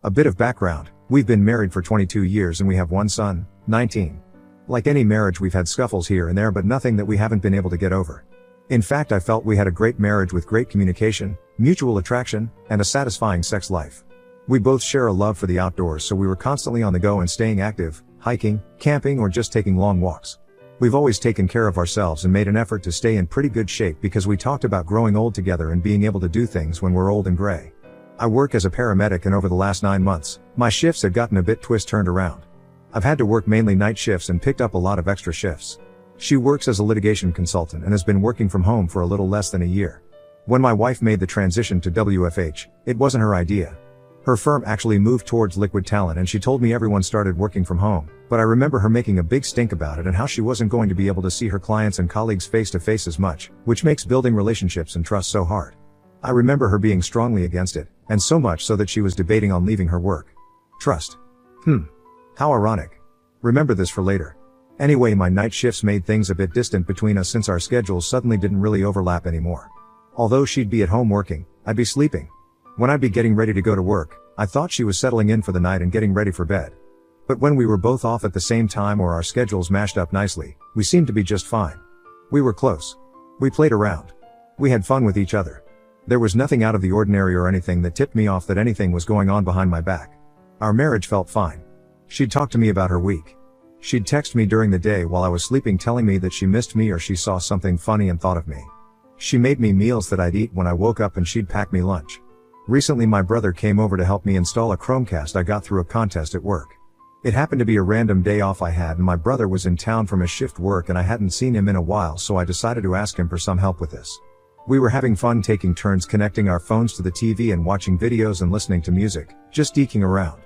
A bit of background, we've been married for 22 years and we have one son, 19. Like any marriage, we've had scuffles here and there, but nothing that we haven't been able to get over. In fact, I felt we had a great marriage with great communication, mutual attraction, and a satisfying sex life. We both share a love for the outdoors, so we were constantly on the go and staying active, hiking, camping, or just taking long walks. We've always taken care of ourselves and made an effort to stay in pretty good shape because we talked about growing old together and being able to do things when we're old and gray. I work as a paramedic, and over the last 9 months, my shifts had gotten a bit turned around. I've had to work mainly night shifts and picked up a lot of extra shifts. She works as a litigation consultant and has been working from home for a little less than a year. When my wife made the transition to WFH, it wasn't her idea. Her firm actually moved towards liquid talent and she told me everyone started working from home, but I remember her making a big stink about it and how she wasn't going to be able to see her clients and colleagues face to face as much, which makes building relationships and trust so hard. I remember her being strongly against it, and so much so that she was debating on leaving her work. Trust. How ironic. Remember this for later. Anyway, my night shifts made things a bit distant between us since our schedules suddenly didn't really overlap anymore. Although she'd be at home working, I'd be sleeping. When I'd be getting ready to go to work, I thought she was settling in for the night and getting ready for bed. But when we were both off at the same time or our schedules mashed up nicely, we seemed to be just fine. We were close. We played around. We had fun with each other. There was nothing out of the ordinary or anything that tipped me off that anything was going on behind my back. Our marriage felt fine. She'd talk to me about her week. She'd text me during the day while I was sleeping telling me that she missed me or she saw something funny and thought of me. She made me meals that I'd eat when I woke up and she'd pack me lunch. Recently my brother came over to help me install a Chromecast I got through a contest at work. It happened to be a random day off I had and my brother was in town from his shift work and I hadn't seen him in a while, so I decided to ask him for some help with this. We were having fun taking turns connecting our phones to the TV and watching videos and listening to music, just geeking around.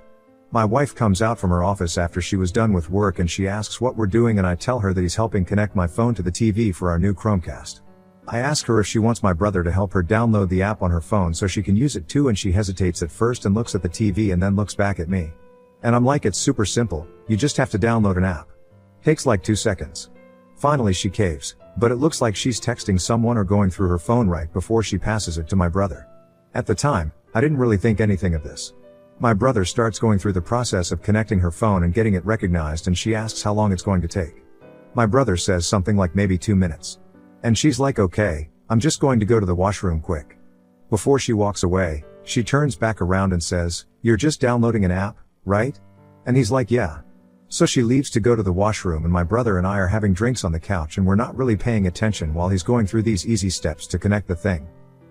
My wife comes out from her office after she was done with work and she asks what we're doing and I tell her that he's helping connect my phone to the TV for our new Chromecast. I ask her if she wants my brother to help her download the app on her phone so she can use it too, and she hesitates at first and looks at the TV and then looks back at me. And I'm like, it's super simple, you just have to download an app. Takes like 2 seconds. Finally she caves, but it looks like she's texting someone or going through her phone right before she passes it to my brother. At the time, I didn't really think anything of this. My brother starts going through the process of connecting her phone and getting it recognized, and she asks how long it's going to take. My brother says something like maybe 2 minutes. And she's like, okay, I'm just going to go to the washroom quick. Before she walks away, she turns back around and says, you're just downloading an app, right? And he's like, yeah. So she leaves to go to the washroom and my brother and I are having drinks on the couch and we're not really paying attention while he's going through these easy steps to connect the thing.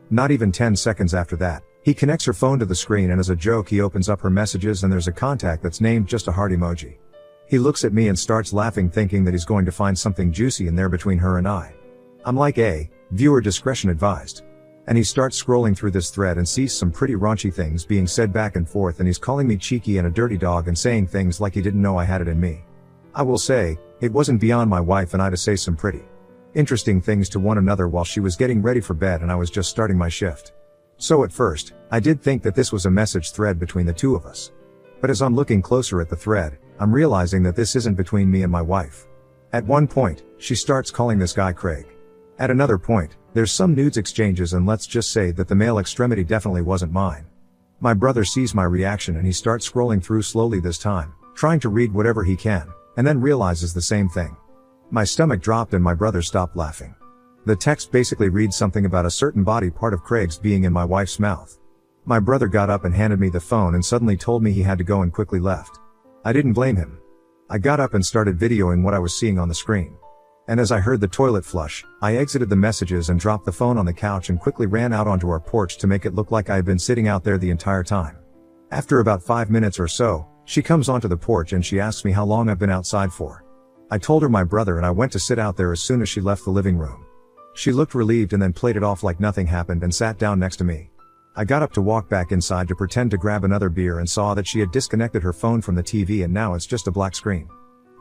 Not even 10 seconds after that, he connects her phone to the screen and as a joke he opens up her messages and there's a contact that's named just a heart emoji. He looks at me and starts laughing thinking that he's going to find something juicy in there between her and I. I'm like, viewer discretion advised. And he starts scrolling through this thread and sees some pretty raunchy things being said back and forth, and he's calling me cheeky and a dirty dog and saying things like he didn't know I had it in me. I will say, it wasn't beyond my wife and I to say some pretty interesting things to one another while she was getting ready for bed and I was just starting my shift. So at first, I did think that this was a message thread between the two of us. But as I'm looking closer at the thread, I'm realizing that this isn't between me and my wife. At one point, she starts calling this guy Craig. At another point, there's some nudes exchanges, and let's just say that the male extremity definitely wasn't mine. My brother sees my reaction and he starts scrolling through slowly this time, trying to read whatever he can, and then realizes the same thing. My stomach dropped and my brother stopped laughing. The text basically reads something about a certain body part of Craig's being in my wife's mouth. My brother got up and handed me the phone and suddenly told me he had to go and quickly left. I didn't blame him. I got up and started videoing what I was seeing on the screen. And as I heard the toilet flush, I exited the messages and dropped the phone on the couch and quickly ran out onto our porch to make it look like I had been sitting out there the entire time. After about 5 minutes or so, she comes onto the porch and she asks me how long I've been outside for. I told her my brother and I went to sit out there as soon as she left the living room. She looked relieved and then played it off like nothing happened and sat down next to me. I got up to walk back inside to pretend to grab another beer and saw that she had disconnected her phone from the TV and now it's just a black screen.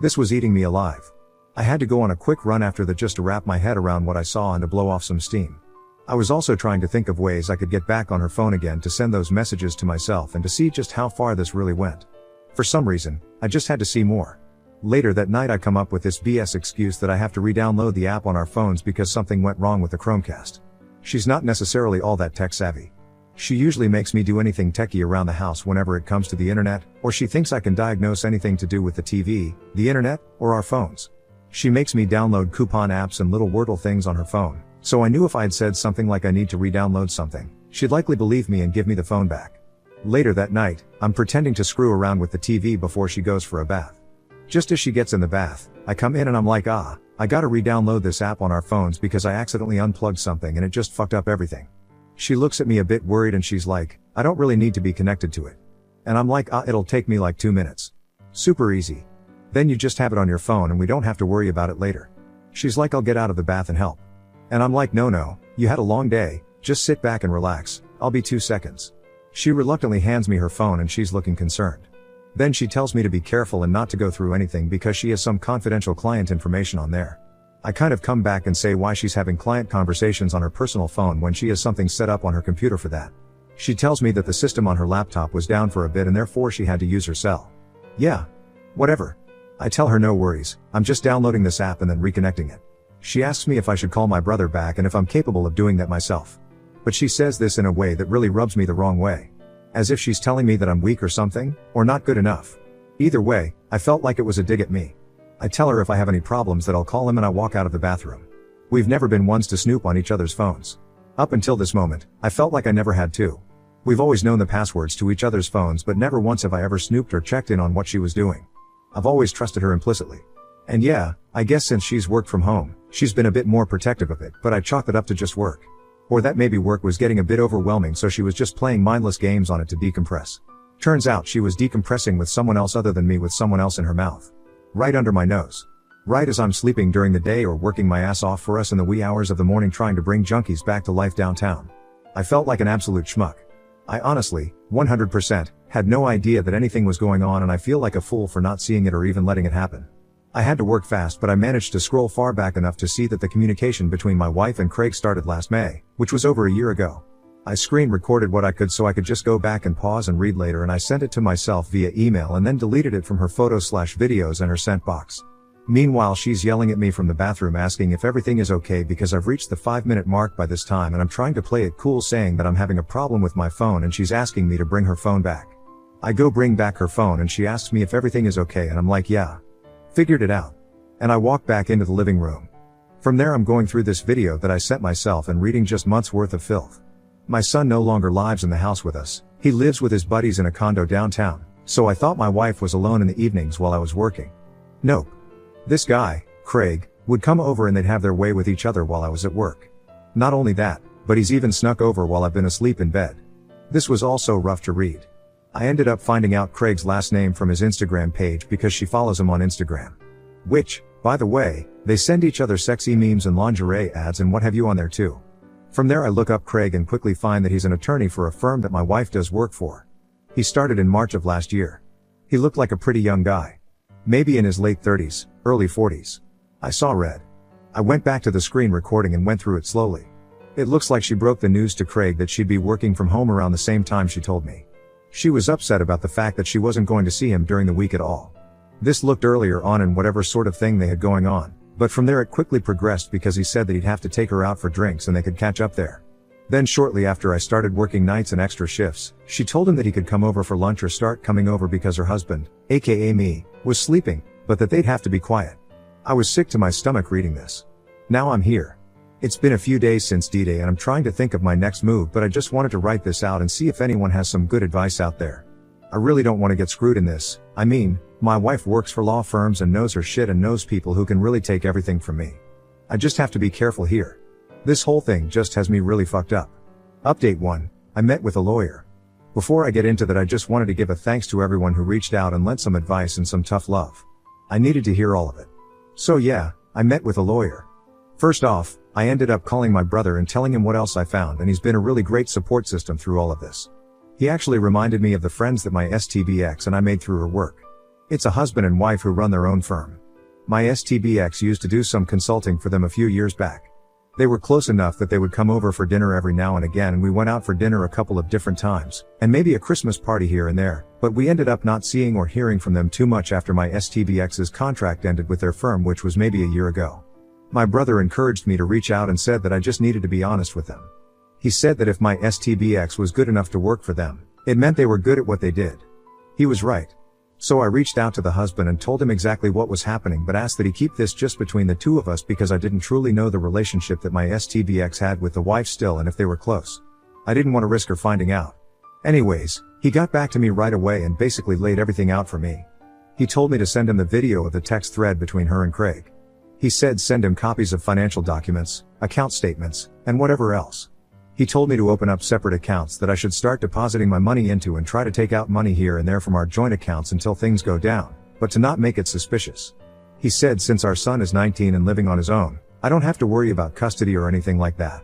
This was eating me alive. I had to go on a quick run after that just to wrap my head around what I saw and to blow off some steam. I was also trying to think of ways I could get back on her phone again to send those messages to myself and to see just how far this really went. For some reason, I just had to see more. Later that night I come up with this BS excuse that I have to re-download the app on our phones because something went wrong with the Chromecast. She's not necessarily all that tech savvy. She usually makes me do anything techie around the house whenever it comes to the internet, or she thinks I can diagnose anything to do with the TV, the internet, or our phones. She makes me download coupon apps and little Wordle things on her phone, so I knew if I'd said something like I need to re-download something, she'd likely believe me and give me the phone back. Later that night, I'm pretending to screw around with the TV before she goes for a bath. Just as she gets in the bath, I come in and I'm like, I gotta re-download this app on our phones because I accidentally unplugged something and it just fucked up everything. She looks at me a bit worried and she's like, I don't really need to be connected to it. And I'm like, it'll take me like 2 minutes. Super easy. Then you just have it on your phone and we don't have to worry about it later. She's like, I'll get out of the bath and help. And I'm like, no, you had a long day, just sit back and relax, I'll be 2 seconds. She reluctantly hands me her phone and she's looking concerned. Then she tells me to be careful and not to go through anything because she has some confidential client information on there. I kind of come back and say why she's having client conversations on her personal phone when she has something set up on her computer for that. She tells me that the system on her laptop was down for a bit and therefore she had to use her cell. Yeah. Whatever. I tell her no worries, I'm just downloading this app and then reconnecting it. She asks me if I should call my brother back and if I'm capable of doing that myself. But she says this in a way that really rubs me the wrong way. As if she's telling me that I'm weak or something, or not good enough. Either way, I felt like it was a dig at me. I tell her if I have any problems that I'll call him and I walk out of the bathroom. We've never been ones to snoop on each other's phones. Up until this moment, I felt like I never had to. We've always known the passwords to each other's phones but never once have I ever snooped or checked in on what she was doing. I've always trusted her implicitly. And yeah, I guess since she's worked from home, she's been a bit more protective of it, but I chalked it up to just work. Or that maybe work was getting a bit overwhelming so she was just playing mindless games on it to decompress. Turns out she was decompressing with someone else other than me with someone else in her mouth. Right under my nose. Right as I'm sleeping during the day or working my ass off for us in the wee hours of the morning trying to bring junkies back to life downtown. I felt like an absolute schmuck. I honestly, 100%, had no idea that anything was going on and I feel like a fool for not seeing it or even letting it happen. I had to work fast but I managed to scroll far back enough to see that the communication between my wife and Craig started last May, which was over a year ago. I screen recorded what I could so I could just go back and pause and read later and I sent it to myself via email and then deleted it from her photos/videos and her sent box. Meanwhile she's yelling at me from the bathroom asking if everything is okay because I've reached the 5-minute mark by this time and I'm trying to play it cool saying that I'm having a problem with my phone and she's asking me to bring her phone back. I go bring back her phone and she asks me if everything is okay and I'm like yeah. Figured it out. And I walk back into the living room. From there I'm going through this video that I sent myself and reading just months worth of filth. My son no longer lives in the house with us, he lives with his buddies in a condo downtown, so I thought my wife was alone in the evenings while I was working. Nope. This guy, Craig, would come over and they'd have their way with each other while I was at work. Not only that, but he's even snuck over while I've been asleep in bed. This was also rough to read. I ended up finding out Craig's last name from his Instagram page because she follows him on Instagram. Which, by the way, they send each other sexy memes and lingerie ads and what have you on there too. From there I look up Craig and quickly find that he's an attorney for a firm that my wife does work for. He started in March of last year. He looked like a pretty young guy. Maybe in his late 30s, early 40s. I saw red. I went back to the screen recording and went through it slowly. It looks like she broke the news to Craig that she'd be working from home around the same time she told me. She was upset about the fact that she wasn't going to see him during the week at all. This looked earlier on in whatever sort of thing they had going on, but from there it quickly progressed because he said that he'd have to take her out for drinks and they could catch up there. Then shortly after I started working nights and extra shifts, she told him that he could come over for lunch or start coming over because her husband, aka me, was sleeping, but that they'd have to be quiet. I was sick to my stomach reading this. Now I'm here. It's been a few days since D-Day and I'm trying to think of my next move, but I just wanted to write this out and see if anyone has some good advice out there. I really don't want to get screwed in this. I mean, my wife works for law firms and knows her shit and knows people who can really take everything from me. I just have to be careful here. This whole thing just has me really fucked up. Update 1. I met with a lawyer. Before I get into that, I just wanted to give a thanks to everyone who reached out and lent some advice and some tough love. I needed to hear all of it. So yeah, I met with a lawyer. First off, I ended up calling my brother and telling him what else I found, and he's been a really great support system through all of this. He actually reminded me of the friends that my STBX and I made through her work. It's a husband and wife who run their own firm. My STBX used to do some consulting for them a few years back. They were close enough that they would come over for dinner every now and again, and we went out for dinner a couple of different times, and maybe a Christmas party here and there, but we ended up not seeing or hearing from them too much after my STBX's contract ended with their firm, which was maybe a year ago. My brother encouraged me to reach out and said that I just needed to be honest with them. He said that if my STBX was good enough to work for them, it meant they were good at what they did. He was right. So I reached out to the husband and told him exactly what was happening, but asked that he keep this just between the two of us because I didn't truly know the relationship that my STBX had with the wife still and if they were close. I didn't want to risk her finding out. Anyways, he got back to me right away and basically laid everything out for me. He told me to send him the video of the text thread between her and Craig. He said send him copies of financial documents, account statements, and whatever else. He told me to open up separate accounts that I should start depositing my money into and try to take out money here and there from our joint accounts until things go down, but to not make it suspicious. He said since our son is 19 and living on his own, I don't have to worry about custody or anything like that.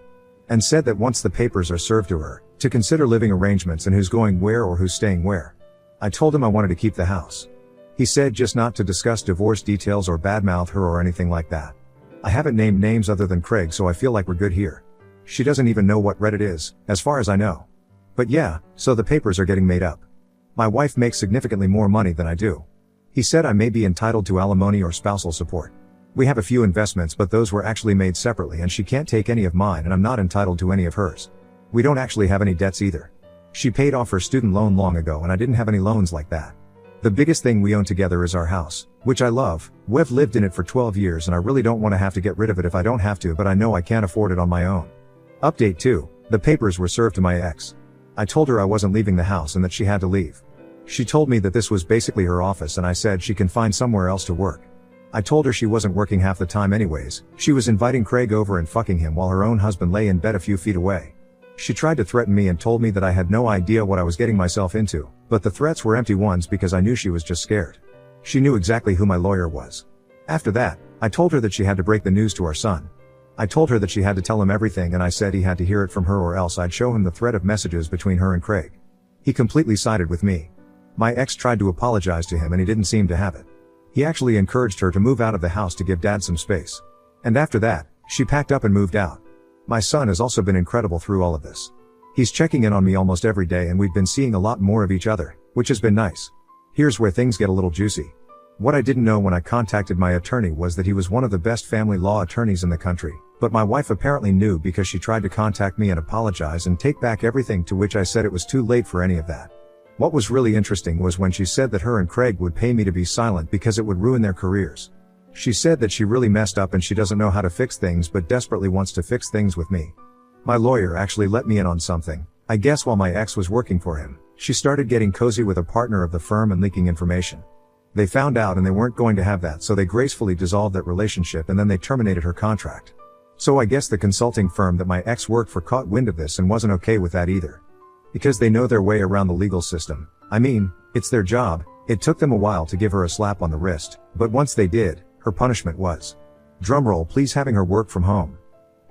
And said that once the papers are served to her, to consider living arrangements and who's going where or who's staying where. I told him I wanted to keep the house. He said just not to discuss divorce details or badmouth her or anything like that. I haven't named names other than Craig, so I feel like we're good here. She doesn't even know what Reddit is, as far as I know. But yeah, so the papers are getting made up. My wife makes significantly more money than I do. He said I may be entitled to alimony or spousal support. We have a few investments, but those were actually made separately and she can't take any of mine and I'm not entitled to any of hers. We don't actually have any debts either. She paid off her student loan long ago and I didn't have any loans like that. The biggest thing we own together is our house, which I love. We've lived in it for 12 years and I really don't want to have to get rid of it if I don't have to, but I know I can't afford it on my own. Update 2. The papers were served to my ex. I told her I wasn't leaving the house and that she had to leave. She told me that this was basically her office and I said she can find somewhere else to work. I told her she wasn't working half the time anyways. She was inviting Craig over and fucking him while her own husband lay in bed a few feet away. She tried to threaten me and told me that I had no idea what I was getting myself into, but the threats were empty ones because I knew she was just scared. She knew exactly who my lawyer was. After that, I told her that she had to break the news to our son. I told her that she had to tell him everything and I said he had to hear it from her or else I'd show him the thread of messages between her and Craig. He completely sided with me. My ex tried to apologize to him and he didn't seem to have it. He actually encouraged her to move out of the house to give dad some space. And after that, she packed up and moved out. My son has also been incredible through all of this. He's checking in on me almost every day and we've been seeing a lot more of each other, which has been nice. Here's where things get a little juicy. What I didn't know when I contacted my attorney was that he was one of the best family law attorneys in the country, but my wife apparently knew because she tried to contact me and apologize and take back everything, to which I said it was too late for any of that. What was really interesting was when she said that her and Craig would pay me to be silent because it would ruin their careers. She said that she really messed up and she doesn't know how to fix things but desperately wants to fix things with me. My lawyer actually let me in on something. I guess while my ex was working for him, she started getting cozy with a partner of the firm and leaking information. They found out and they weren't going to have that, so they gracefully dissolved that relationship and then they terminated her contract. So I guess the consulting firm that my ex worked for caught wind of this and wasn't okay with that either. Because they know their way around the legal system. I mean, it's their job. It took them a while to give her a slap on the wrist, but once they did, her punishment was, drumroll please, having her work from home.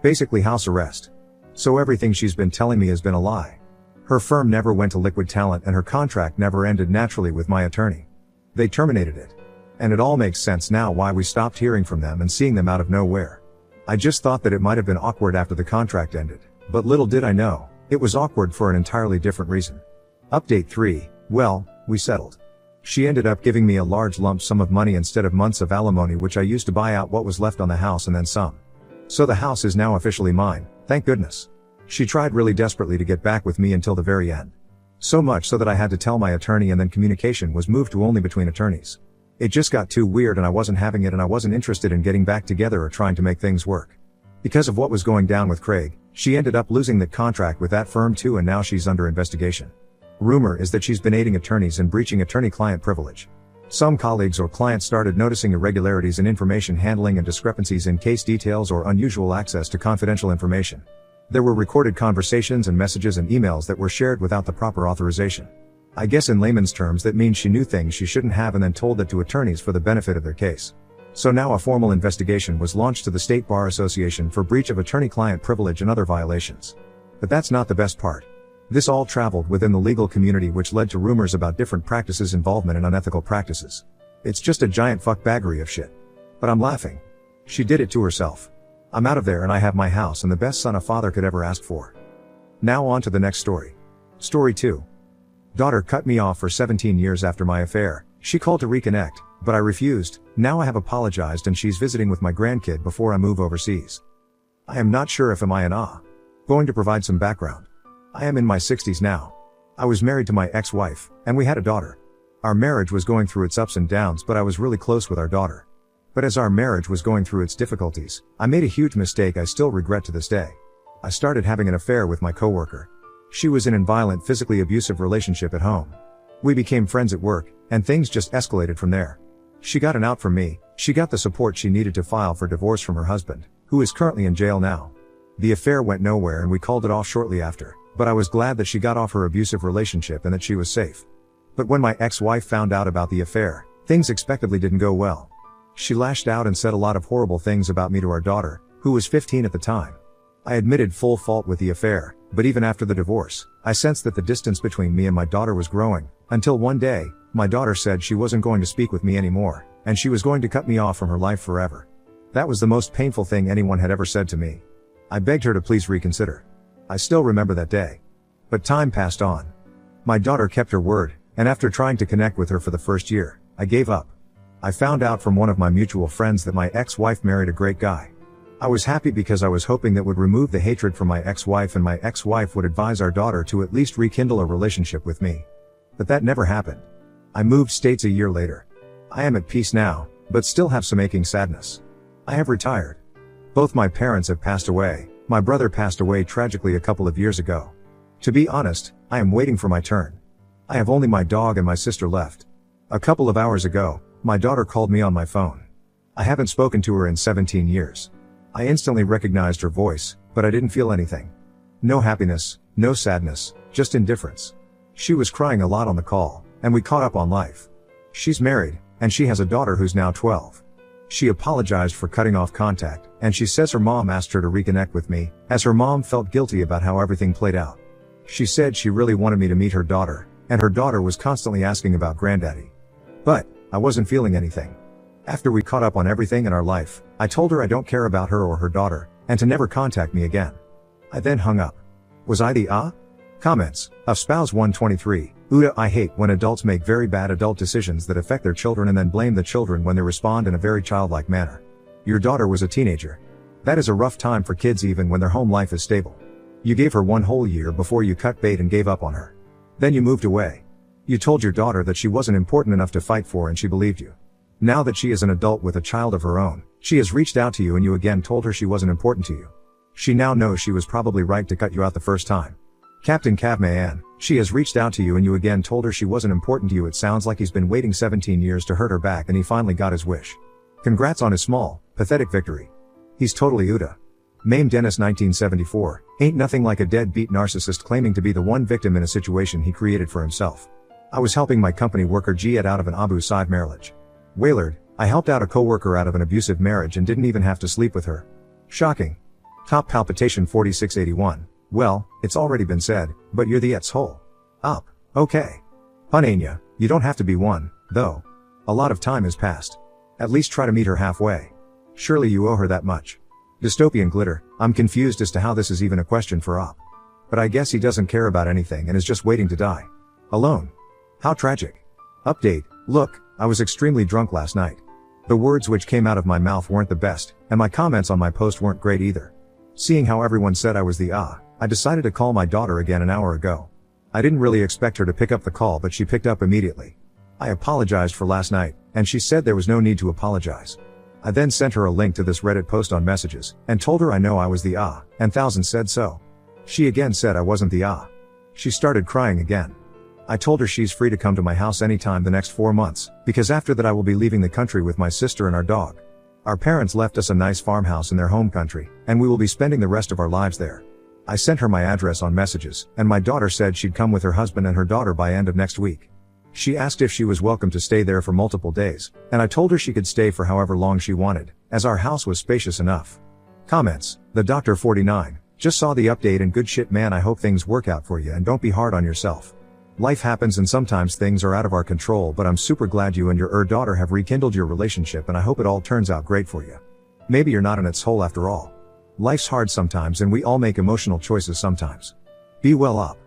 Basically house arrest. So everything she's been telling me has been a lie. Her firm never went to Liquid Talent and her contract never ended naturally with my attorney. They terminated it. And it all makes sense now why we stopped hearing from them and seeing them out of nowhere. I just thought that it might have been awkward after the contract ended, but little did I know, it was awkward for an entirely different reason. Update 3, well, we settled. She ended up giving me a large lump sum of money instead of months of alimony, which I used to buy out what was left on the house and then some. So the house is now officially mine, thank goodness. She tried really desperately to get back with me until the very end. So much so that I had to tell my attorney and then communication was moved to only between attorneys. It just got too weird and I wasn't having it and I wasn't interested in getting back together or trying to make things work. Because of what was going down with Craig, she ended up losing that contract with that firm too and now she's under investigation. Rumor is that she's been aiding attorneys and breaching attorney-client privilege. Some colleagues or clients started noticing irregularities in information handling and discrepancies in case details or unusual access to confidential information. There were recorded conversations and messages and emails that were shared without the proper authorization. I guess in layman's terms that means she knew things she shouldn't have and then told that to attorneys for the benefit of their case. So now a formal investigation was launched to the State Bar Association for breach of attorney-client privilege and other violations. But that's not the best part. This all traveled within the legal community, which led to rumors about different practices, involvement in unethical practices. It's just a giant fuckbaggery of shit. But I'm laughing. She did it to herself. I'm out of there and I have my house and the best son a father could ever ask for. Now on to the next story. Story 2. Daughter cut me off for 17 years after my affair. She called to reconnect, but I refused. Now I have apologized and she's visiting with my grandkid before I move overseas. I am not sure if am I an Going to provide some background. I am in my 60s now. I was married to my ex-wife, and we had a daughter. Our marriage was going through its ups and downs, but I was really close with our daughter. But as our marriage was going through its difficulties, I made a huge mistake I still regret to this day. I started having an affair with my coworker. She was in a violent, physically abusive relationship at home. We became friends at work, and things just escalated from there. She got an out from me, she got the support she needed to file for divorce from her husband, who is currently in jail now. The affair went nowhere and we called it off shortly after, but I was glad that she got off her abusive relationship and that she was safe. But when my ex-wife found out about the affair, things expectedly didn't go well. She lashed out and said a lot of horrible things about me to our daughter, who was 15 at the time. I admitted full fault with the affair, but even after the divorce, I sensed that the distance between me and my daughter was growing, until one day, my daughter said she wasn't going to speak with me anymore, and she was going to cut me off from her life forever. That was the most painful thing anyone had ever said to me. I begged her to please reconsider. I still remember that day. But time passed on. My daughter kept her word, and after trying to connect with her for the first year, I gave up. I found out from one of my mutual friends that my ex-wife married a great guy. I was happy because I was hoping that would remove the hatred from my ex-wife and my ex-wife would advise our daughter to at least rekindle a relationship with me. But that never happened. I moved states a year later. I am at peace now, but still have some aching sadness. I have retired. Both my parents have passed away. My brother passed away tragically a couple of years ago. To be honest, I am waiting for my turn. I have only my dog and my sister left. A couple of hours ago, my daughter called me on my phone. I haven't spoken to her in 17 years. I instantly recognized her voice, but I didn't feel anything. No happiness, no sadness, just indifference. She was crying a lot on the call, and we caught up on life. She's married, and she has a daughter who's now 12. She apologized for cutting off contact, and she says her mom asked her to reconnect with me, as her mom felt guilty about how everything played out. She said she really wanted me to meet her daughter, and her daughter was constantly asking about granddaddy. But I wasn't feeling anything. After we caught up on everything in our life, I told her I don't care about her or her daughter, and to never contact me again. I then hung up. Was I the Comments of Spouse 123. Uda, I hate when adults make very bad adult decisions that affect their children and then blame the children when they respond in a very childlike manner. Your daughter was a teenager. That is a rough time for kids even when their home life is stable. You gave her one whole year before you cut bait and gave up on her. Then you moved away. You told your daughter that she wasn't important enough to fight for and she believed you. Now that she is an adult with a child of her own, she has reached out to you and you again told her she wasn't important to you. She now knows she was probably right to cut you out the first time. Captain Kavmayan, she has reached out to you and you again told her she wasn't important to you. It sounds like he's been waiting 17 years to hurt her back and he finally got his wish. Congrats on his small, pathetic victory. He's totally Uda. Mame Dennis 1974, ain't nothing like a deadbeat narcissist claiming to be the one victim in a situation he created for himself. I was helping my company worker Jihad out of an abusive marriage. Wailard, I helped out a coworker out of an abusive marriage and didn't even have to sleep with her. Shocking. Top palpitation 4681. Well, it's already been said, but you're the hole. Up. Okay. Punanya, you don't have to be one, though. A lot of time has passed. At least try to meet her halfway. Surely you owe her that much. Dystopian glitter, I'm confused as to how this is even a question for Op. But I guess he doesn't care about anything and is just waiting to die. Alone. How tragic. Update, look, I was extremely drunk last night. The words which came out of my mouth weren't the best, and my comments on my post weren't great either. Seeing how everyone said I was the I decided to call my daughter again an hour ago. I didn't really expect her to pick up the call, but she picked up immediately. I apologized for last night, and she said there was no need to apologize. I then sent her a link to this Reddit post on messages, and told her I know I was the and thousands said so. She again said I wasn't the She started crying again. I told her she's free to come to my house anytime the next 4 months, because after that I will be leaving the country with my sister and our dog. Our parents left us a nice farmhouse in their home country, and we will be spending the rest of our lives there. I sent her my address on messages, and my daughter said she'd come with her husband and her daughter by end of next week. She asked if she was welcome to stay there for multiple days, and I told her she could stay for however long she wanted, as our house was spacious enough. Comments, the Doctor 49, just saw the update and good shit man, I hope things work out for you and don't be hard on yourself. Life happens and sometimes things are out of our control, but I'm super glad you and your daughter have rekindled your relationship and I hope it all turns out great for you. Maybe you're not in its hole after all. Life's hard sometimes and we all make emotional choices sometimes. Be well up.